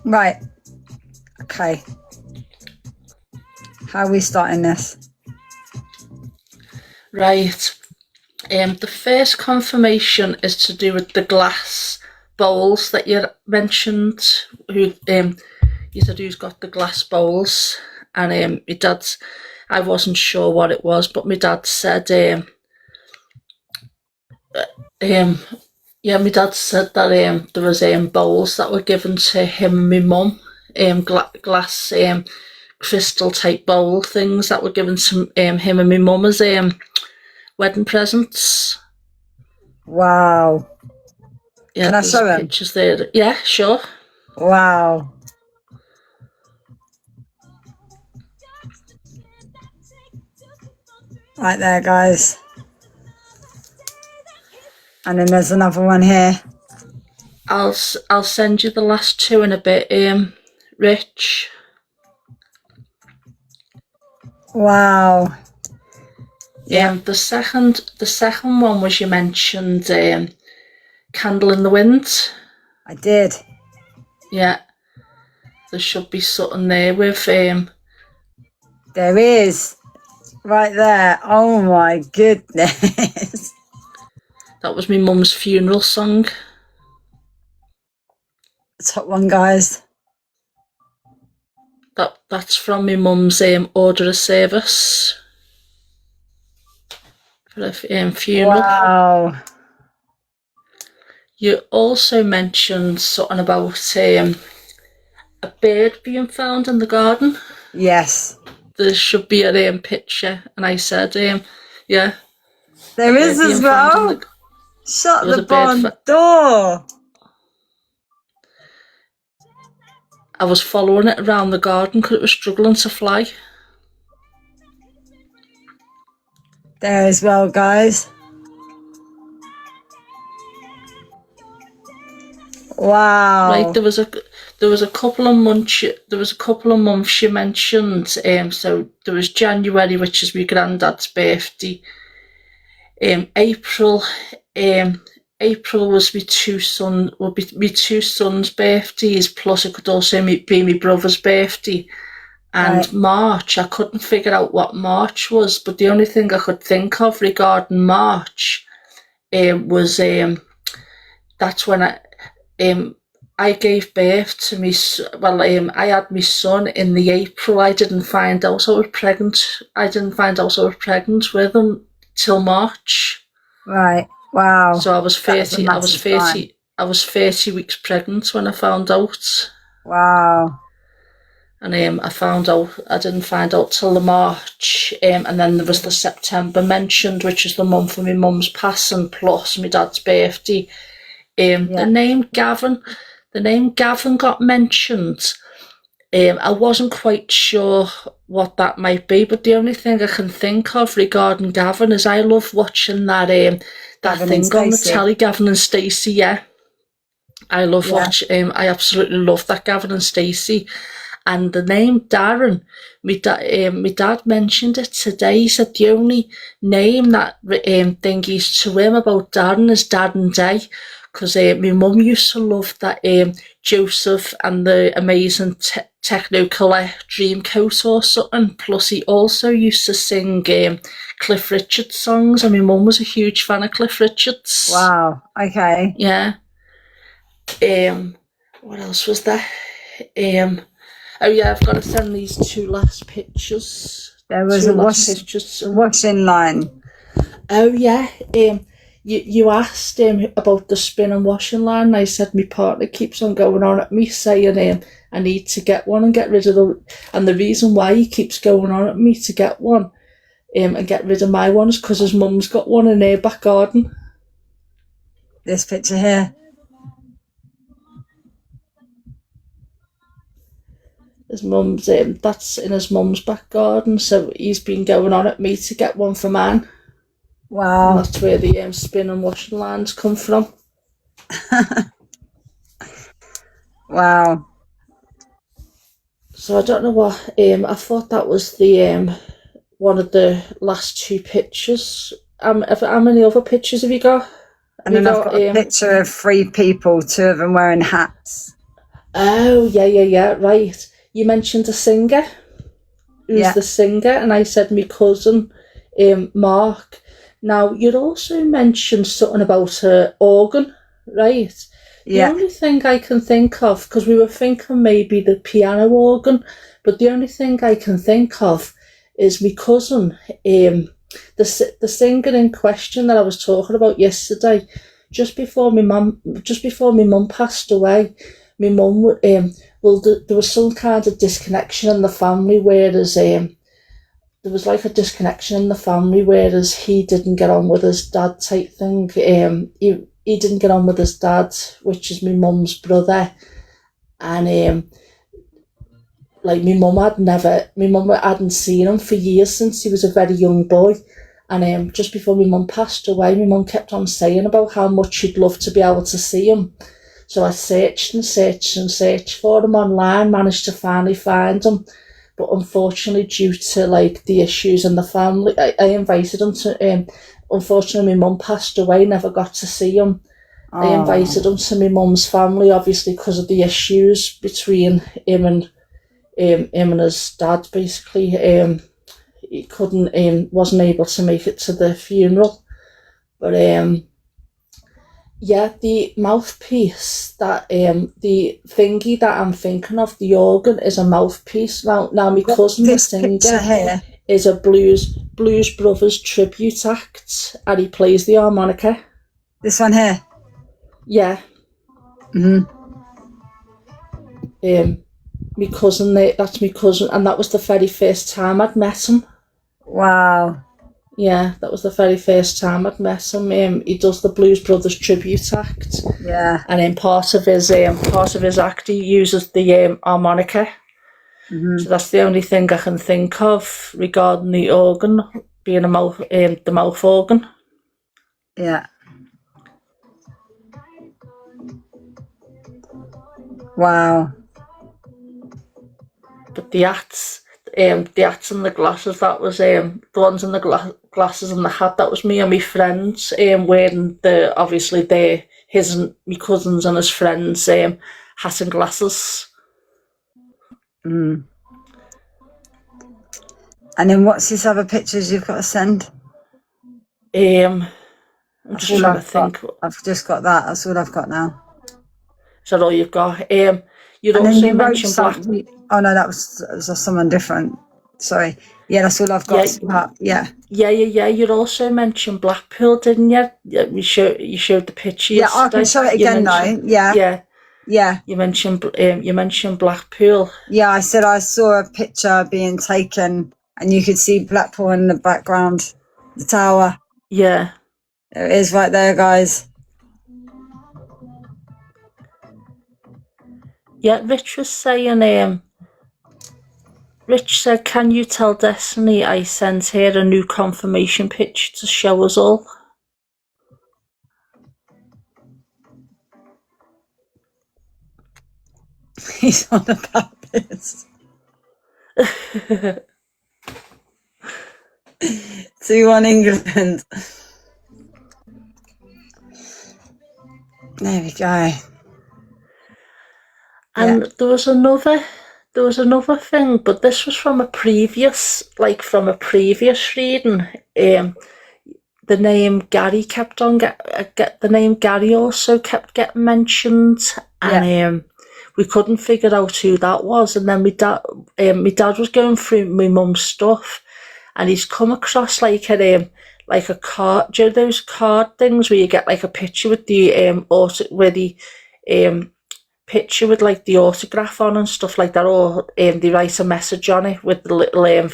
Right. Okay. How are we starting this? Right. The first confirmation is to do with the glass bowls that you mentioned. You said who's got the glass bowls, and my dad's. I wasn't sure what it was, but my dad said, my dad said that there was bowls that were given to him and my mum, glass crystal type bowl things that were given to him and my mum as wedding presents. Wow. Yeah, can I show them? Pictures there. Yeah, sure. Wow. Right there, guys. And then there's another one here. I'll send you the last two in a bit, Rich. Wow. Yeah. The second one was you mentioned Candle in the Wind. I did. Yeah. There should be something there with There is. Right there. Oh my goodness. That was my mum's funeral song. Top one, guys. That's from my mum's order of service for a funeral. Wow. You also mentioned something about a bird being found in the garden. Yes. There should be a picture, and I said, yeah. There is as well. Shut the barn door. I was following it around the garden because it was struggling to fly. There as well, guys. Wow. Right, there was a couple of months you mentioned. So there was January, which is my granddad's birthday. April was my two sons' birthdays, plus it could also be my brother's birthday. And right. March, I couldn't figure out what March was, but the only thing I could think of regarding March was that's when I gave birth to me. Well, I had my son in the April. I didn't find out I was pregnant. With him till March. Right. Wow. So I was 30. I was 30 weeks pregnant when I found out. Wow. And I didn't find out till the March, and then there was the September mentioned, which is the month of my mum's passing, plus my dad's birthday. The name Gavin got mentioned. I wasn't quite sure what that might be, but the only thing I can think of regarding Gavin is I love watching that thing on the telly, Gavin and Stacey. Yeah, I love watching. I absolutely love that Gavin and Stacey. And the name Darren, my dad mentioned it today. He said the only name that thingies to him about Darren is Dad and Day, because my mum used to love that Joseph and the Amazing Technicolor Dreamcoat or something. Plus he also used to sing Cliff Richard songs, and my mum was a huge fan of Cliff Richards. Wow, okay. Yeah. What else was there? Oh yeah, I've got to send these two last pictures. There was a washing line. Oh yeah. You asked about the spin and washing line, and I said my partner keeps on going on at me saying I need to get one and get rid of and the reason why he keeps going on at me to get one and get rid of my one is because his mum's got one in her back garden. This picture here. His mum's that's in his mum's back garden, so he's been going on at me to get one for mine. Wow. And that's where the spin and washing lines come from. Wow. So I don't know what I thought that was the one of the last two pictures. How many other pictures have you got? And then I've got a picture of 3 people, 2 of them wearing hats. Oh, yeah, right. You mentioned a singer. Who's the singer? And I said my cousin, Mark. Now, you'd also mentioned something about her organ, right? The only thing I can think of, because we were thinking maybe the piano organ, but the only thing I can think of is my cousin, the singer in question that I was talking about yesterday. Just before my mum passed away, my mum, there was some kind of disconnection in the family, whereas there was like a disconnection in the family, whereas he didn't get on with his dad type thing. He didn't get on with his dad, which is my mum's brother, and like my mum hadn't seen him for years since he was a very young boy. And just before my mum passed away, my mum kept on saying about how much she'd love to be able to see him. So I searched for him online, managed to finally find him. But unfortunately, due to like the issues in the family, I invited him to, unfortunately my mum passed away, never got to see him. I invited him to my mum's family, obviously because of the issues between him and his dad, basically. He wasn't able to make it to the funeral. But the mouthpiece, that the thingy that I'm thinking of, the organ, is a mouthpiece. Now my cousin, the singer, is a Blues Brothers tribute act, and he plays the harmonica. This one here? Yeah. My cousin, that's my cousin, and that was the very first time I'd met him. Wow. Yeah, that was the very first time I'd met him. He does the Blues Brothers tribute act. Yeah. And in part of his act, he uses the harmonica. So that's the only thing I can think of regarding the organ being the mouth organ. Yeah. Wow. But the hats and the glasses, that was the ones in the glasses and the hat, that was me and my friends wearing his and my cousins and his friends hat and glasses. And then what's these other pictures you've got to send? I'm just trying to think. I've just got that. That's all I've got now. Is that all you've got? You'd also mentioned black. Oh no, that was someone different. Sorry. Yeah, that's all I've got. Yeah. You'd also mentioned Blackpool, didn't you? You showed the picture. Yeah, I can show it again though. Yeah. Yeah. You mentioned Blackpool. Yeah, I said I saw a picture being taken, and you could see Blackpool in the background, the tower. Yeah. There it is, right there, guys. Yeah, Rich was saying, Rich said, can you tell Destiny I sent her a new confirmation picture to show us all? He's on about this. 2-1 England. There we go. And there was another thing, but this was from a previous reading. The name Gary kept on the name Gary also kept getting mentioned, and we couldn't figure out who that was. And then my dad was going through my mum's stuff, and he's come across like a card. Do you know those card things where you get like a picture with the picture with like the autograph on and stuff like that, or they write a message on it with the little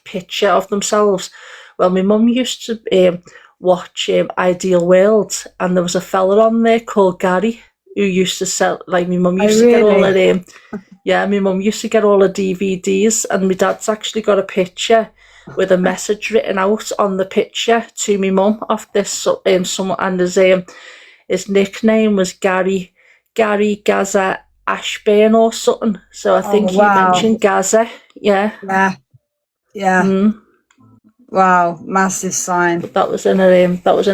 picture of themselves. Well, my mum used to watch Ideal World, and there was a fella on there called Gary who used to sell, like, my mum used to get all of my mum used to get all the DVDs, and my dad's actually got a picture with a message written out on the picture to my mum of this someone, and his nickname was Gary Gaza Ashburn or something. So I think he mentioned Gaza. Yeah. Wow, massive sign. But that was in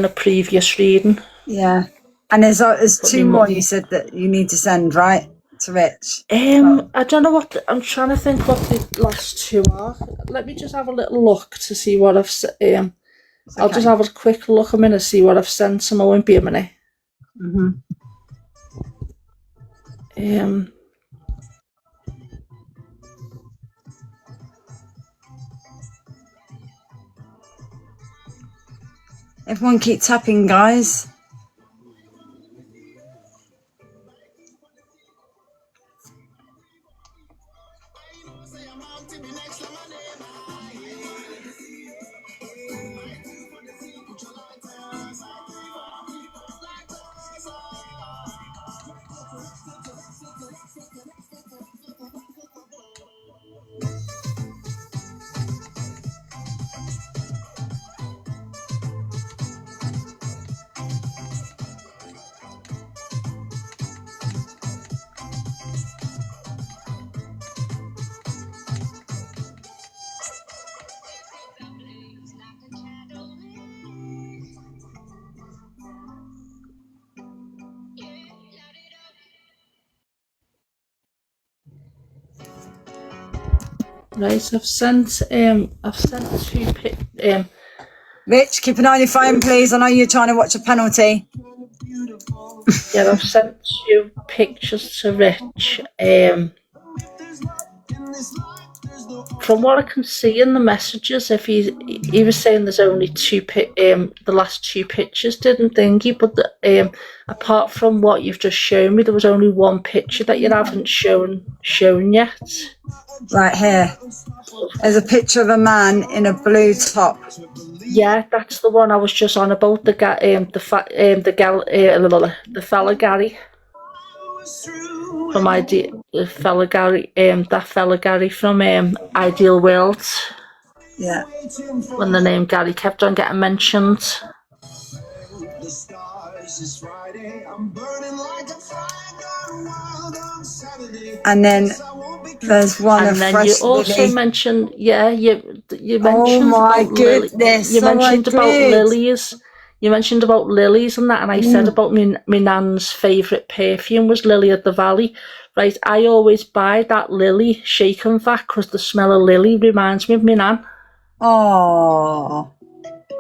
a previous reading. Yeah. And there's 2 more you said that you need to send, right? to Rich? I don't know what I'm trying to think what the last two are. Let me just have a little look to see what I've I'll just have a quick look a minute, see what I've sent him. I won't be a minute. Everyone keep tapping, guys. Right, I've sent two Rich, keep an eye on your phone, please. I know you're trying to watch a penalty. yeah, I've sent two pictures to Rich. From what I can see in the messages, if he was saying there's only the last two pictures didn't thingy, but apart from what you've just shown me, there was only one picture that you haven't shown yet. Right here. There's a picture of a man in a blue top. Yeah, that's the one I was just on about. The fella Gary from that fella Gary from Ideal World. Yeah. When the name Gary kept on getting mentioned. And then there's one of fresh you also Lily. mentioned, you mentioned about goodness. You mentioned about lilies. You mentioned about lilies and that, and I said about me nan's favourite perfume was Lily of the Valley. Right, I always buy that Lily shaken vac because the smell of lily reminds me of me nan. Oh.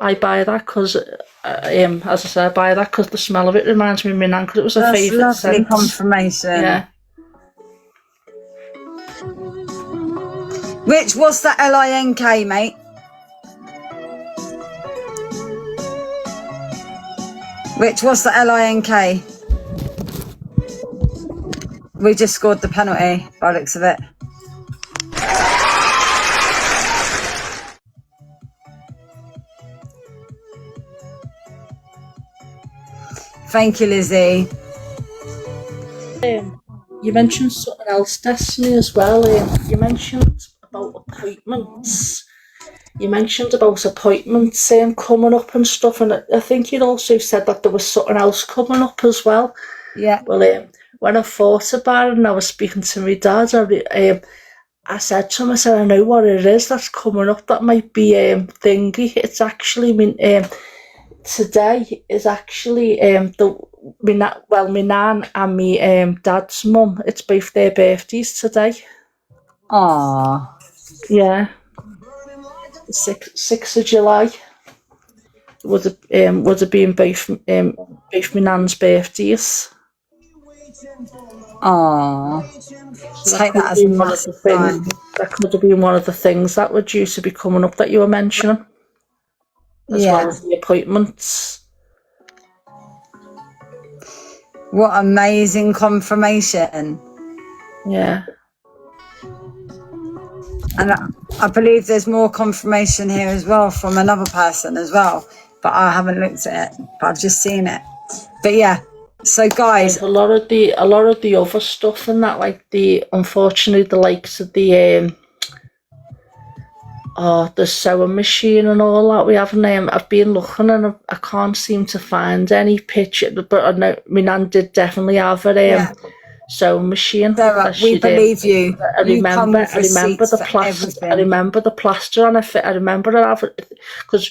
I buy that because, as I said, I buy that because the smell of it reminds me of me nan because it was a favourite scent. Lovely confirmation. Yeah. Rich, what's that LINK, mate? Rich, what's the LINK? We just scored the penalty by the looks of it. Thank you, Lizzie. You mentioned something else, Destiny, as well. You mentioned about appointments. You mentioned about appointments coming up and stuff, and I think you'd also said that there was something else coming up as well. Yeah. Well, when I thought about it and I was speaking to my dad, I said to him, I know what it is that's coming up that might be thingy. It's actually, today is actually my nan and my dad's mum, it's both their birthdays today. Aww. Yeah. 6th of July would have been both my nan's birthdays. Aww. So Take that as a massive sign. That could have been one of the things that were due to be coming up that you were mentioning. As well as the appointments. What amazing confirmation. Yeah. And I believe there's more confirmation here as well from another person as well. But I haven't looked at it. But I've just seen it. But yeah. So guys, a lot of the other stuff and that, like unfortunately the likes of the sewing machine and all that we haven't. I've been looking and I can't seem to find any picture. But I know my nan did definitely have a sewing machine. Sarah, we believe you. I remember the plaster. I remember the plaster on it. I remember it because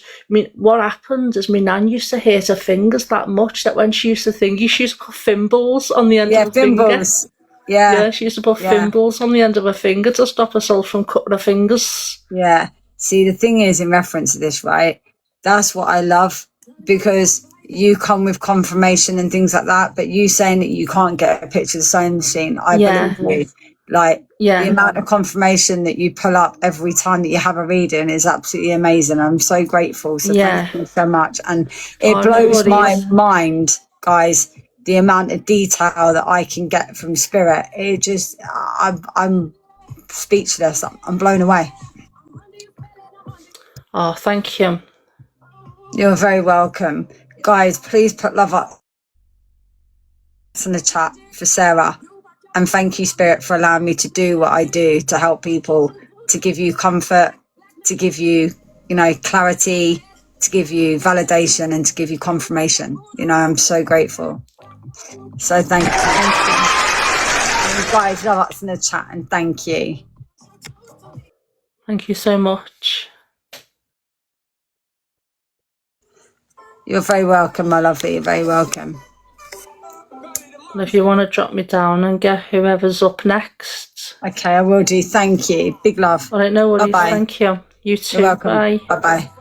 what happened is my nan used to hurt her fingers that much that when she used to think she used to put thimbles on the end of the thimbles. finger. Yeah. She used to put Yeah. thimbles on the end of her finger to stop herself from cutting her fingers. Yeah. See, the thing is, in reference to this, right? That's what I love, because you come with confirmation and things like that, but you saying that you can't get a picture of the sewing machine, I Yeah. believe you. Like, the Yeah. amount of confirmation that you pull up every time that you have a reading is absolutely amazing. I'm so grateful. So Yeah. thank you so much. And it Oh, no blows my worries. mind, guys, the amount of detail that I can get from spirit. It just, I'm speechless. I'm blown away. Oh, thank you. You're very welcome. Guys, please put love up in the chat for Sarah. And thank you, Spirit, for allowing me to do what I do to help people, to give you comfort, to give you, clarity, to give you validation, and to give you confirmation. I'm so grateful. So thank you. And guys, love up in the chat, and thank you. Thank you so much. You're very welcome, my lovely. You're very welcome. And if you want to drop me down and get whoever's up next. Okay, I will do. Thank you. Big love. All right, no worries. Bye-bye. Thank you. You too. You're welcome. Bye. Bye-bye.